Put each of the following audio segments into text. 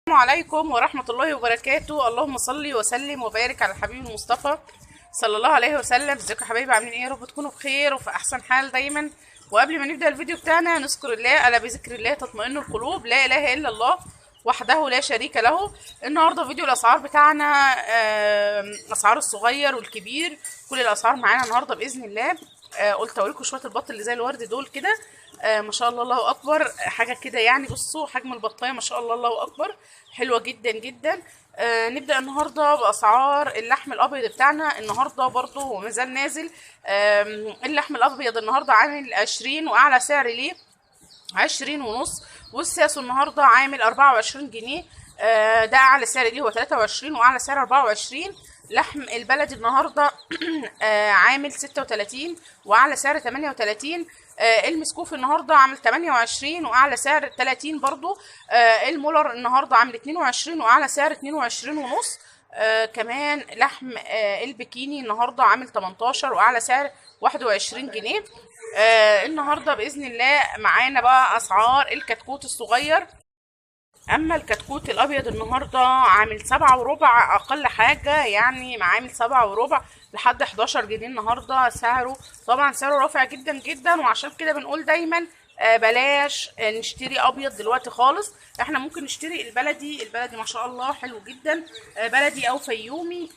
السلام عليكم ورحمة الله وبركاته. اللهم صل وسلم وبارك على الحبيب المصطفى صلى الله عليه وسلم. ازيكم يا حبايبي، عاملين ايه؟ يا رب تكونوا بخير وفي احسن حال دايما. وقبل ما نبدأ الفيديو بتاعنا نذكر الله، الا بذكر الله تطمئن القلوب، لا اله الا الله وحده لا شريك له. النهارده فيديو الاسعار بتاعنا، اسعار الصغير والكبير، كل الاسعار معانا النهارده باذن الله. قلت اوريكم شويه البط اللي زي الورد دول كده، ما شاء الله الله اكبر، حاجه كده يعني. بصوا حجم البطايه ما شاء الله الله اكبر، حلوه جدا جدا. نبدا النهارده باسعار اللحم الابيض بتاعنا. النهارده برضو مازال نازل. اللحم الابيض النهارده عامل 20 واعلى سعر ليه 20 ونص، والساسو النهارده عامل 24 جنيه. ده اعلى سعر ليه هو 23 واعلى سعر 24. لحم البلد النهارده عامل 36 واعلى سعر 38. المسكوف النهارده عامل 28 واعلى سعر 30 برضو. المولر النهارده عامل 22 واعلى سعر 22 ونص. كمان لحم البكيني النهارده عامل 18 واعلى سعر 21 جنيه. النهارده باذن الله معانا بقى اسعار الكتكوت الصغير. اما الكتكوت الابيض النهارده عامل 7 وربع اقل حاجه، يعني عامل 7 وربع لحد 11 جنيه النهارده سعره. طبعا سعره رافع جدا جدا، وعشان كده بنقول دايما بلاش نشتري ابيض دلوقتي خالص. احنا ممكن نشتري البلدي ما شاء الله حلو جدا، بلدي او فيومي.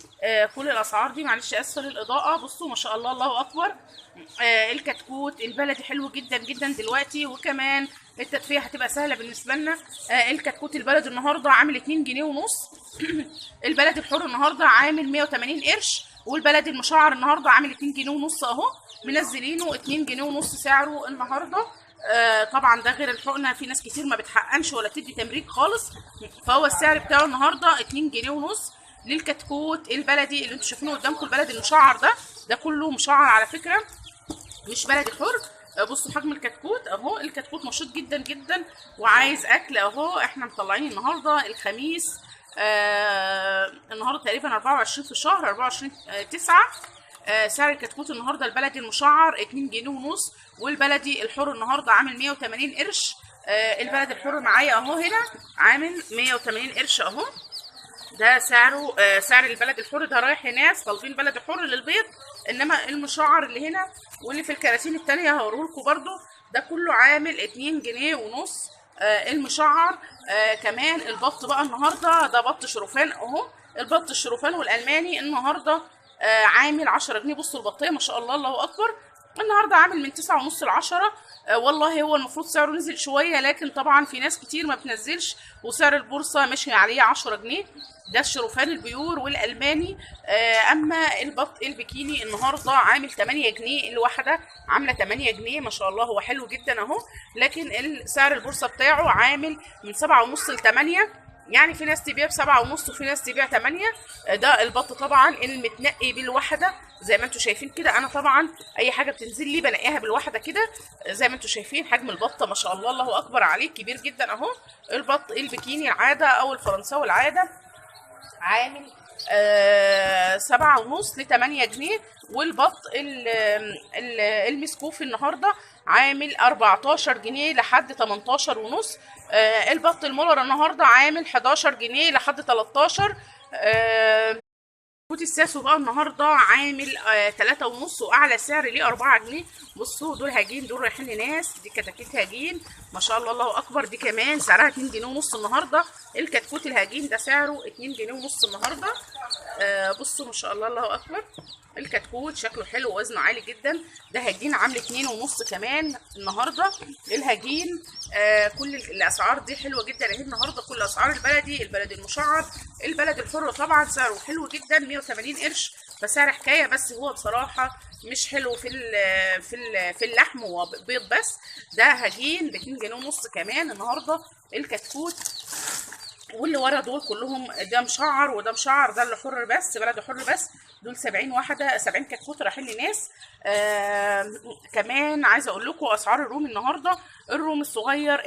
كل الاسعار دي، معلش اسفل الاضاءه، بصوا ما شاء الله الله اكبر. الكتكوت البلدي حلو جدا جدا دلوقتي، وكمان التدفئه هتبقى سهله بالنسبه لنا. الكتكوت البلدي النهارده عامل 2 جنيه ونص. البلدي الحر النهارده عامل 180 قرش، والبلدي المشعر النهارده عامل 2 جنيه ونص اهو، منزلينه 2 جنيه ونص سعره النهارده. طبعا ده غير الحقنه، في ناس كتير ما بتحقنش ولا بتدي تمريض خالص، فهو السعر بتاعه النهارده 2 جنيه ونص للكتكوت البلدي اللي انتوا شايفينه قدامكم. البلدي المشعر ده كله مشعر على فكره، مش بلدي حر. بصوا حجم الكتكوت اهو، الكتكوت نشيط جدا جدا وعايز اكل اهو. احنا مطلعين النهارده الخميس، النهارده تقريبا 24 في الشهر، 24/9. سعر الكتكوت النهارده البلدي المشعر 2 جنيه ونص، والبلدي الحر النهارده عامل 180 قرش. البلدي الحر معايا اهو هنا عامل 180 قرش اهو، ده سعره. سعر البلد الحر ده رايح لناس طالبين بلد حر للبيض، انما المشعر اللي هنا واللي في الكراتين التانية هوريهولكوا برضو ده كله عامل 2 جنيه ونص. المشعر. كمان البط بقى النهارده ده بط شروفان اهو، البط الشروفان والالماني النهارده عامل 10 جنيه. بصوا البطيه ما شاء الله الله اكبر، النهارده عامل من 9 ونص ل10. والله هو المفروض سعره نزل شويه، لكن طبعا في ناس كتير ما بتنزلش، وسعر البورصه ماشي عليه 10 جنيه. ده الشروفان البيور والالماني. اما البط البكيني النهارده عامل 8 جنيه الواحده، عامله 8 جنيه ما شاء الله، هو حلو جدا اهو. لكن سعر البورصه بتاعه عامل من 7 ونص ل8، يعني في ناس تبيع ب7 ونص وفي ناس تبيع 8. ده البط طبعا المتنقي بالوحده زي ما انتم شايفين كده. انا طبعا اي حاجه بتنزل لي بنقيها بالوحده كده زي ما انتم شايفين. حجم البطه ما شاء الله الله اكبر عليه، كبير جدا اهو. البط البكيني العاده او الفرنساوي العاده عامل 7 ونص ل8 جنيه، والبط المسكوف النهارده عامل 14 جنيه لحد 18 ونص. البط المولر النهارده عامل 11 جنيه لحد 13. كوت الساسو بقى النهارده عامل 3 ونص واعلى سعر ليه 4 جنيه. بصوا دول هجين، دول رايحين لناس، دي كتاكيت هجين ما شاء الله الله اكبر، دي كمان سعرها 2 جنيه ونص النهارده. الكتكوت الهجين ده سعره 2 جنيه ونص النهارده. بصوا ما شاء الله الله اكبر، الكتكوت شكله حلو ووزنه عالي جدا. ده هجين عامل 2 ونص كمان النهارده الهجين. كل الاسعار دي حلوه جدا اهي النهارده، كل اسعار البلدي المشعر. البلد الحر طبعا سعره حلو جدا 180 قرش، فسعر حكايه، بس هو بصراحه مش حلو في اللحم، هو بيض بس. ده هجين ب 2 جنيه ونص كمان النهارده الكتكوت. واللي ورا دول كلهم ده مشعر وده مشعر، ده اللي حر بس، بلد حر بس. دول 70 واحده، 70 كتكوت رايحين لناس. كمان عايزه اقول لكم اسعار الروم النهارده. الروم الصغير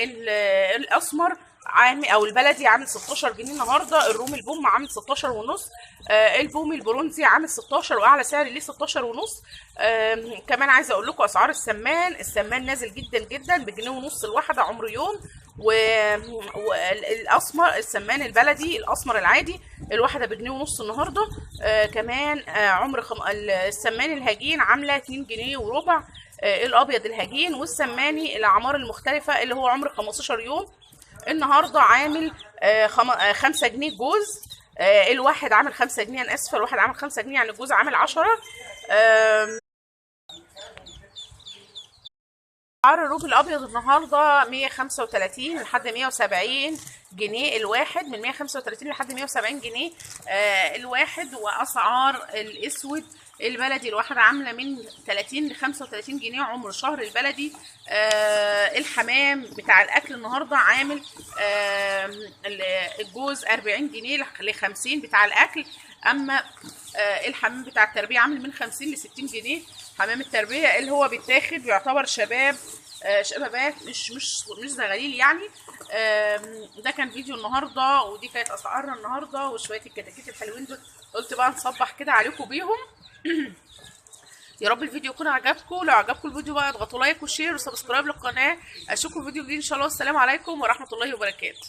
الاسمر عامل او البلدي عامل 16 جنيه النهارده. الروم البوم عامل 16 ونص. البوم البرونزي عامل 16 واعلى سعر ليه 16 ونص. كمان عايزه اقول لكم اسعار السمان نازل جدا جدا بجنيه ونص الواحده عمر يوم، والاسمر السمان البلدي الاسمر العادي الواحده بجنيه ونص النهارده. كمان السمان الهجين عامله 2 جنيه وربع. الابيض الهجين والسماني الاعمار المختلفه اللي هو عمر 15 يوم النهارده عامل 5 جنيه جوز. الواحد عامل 5 جنيه، انا اسفه، الواحد عامل 5 جنيه، يعني الجوز عامل 10. اسعار الروب الابيض النهارده 135 لحد 170 جنيه الواحد، من 135 لحد 170 جنيه الواحد. واسعار الاسود البلدي الواحد عامله من 30 ل 35 جنيه عمر شهر البلدي. الحمام بتاع الاكل النهارده عامل الجوز 40 جنيه ل 50 بتاع الاكل. اما الحمام بتاع التربيه عامل من 50 ل 60 جنيه. حمام التربيه اللي هو بيتاخد بيعتبر شبابات مش زغاليل يعني. ده كان فيديو النهارده، ودي كانت اسعارنا النهارده وشويه الكتاكيت الحلوين دول، قلت بقى نصبح كده عليكم بيهم. يا رب الفيديو يكون عجبكم. لو عجبكم الفيديو بقى اضغطوا لايك وشير وسبسكرايب للقناه. اشوفكم في فيديو جديد ان شاء الله. السلام عليكم ورحمه الله وبركاته.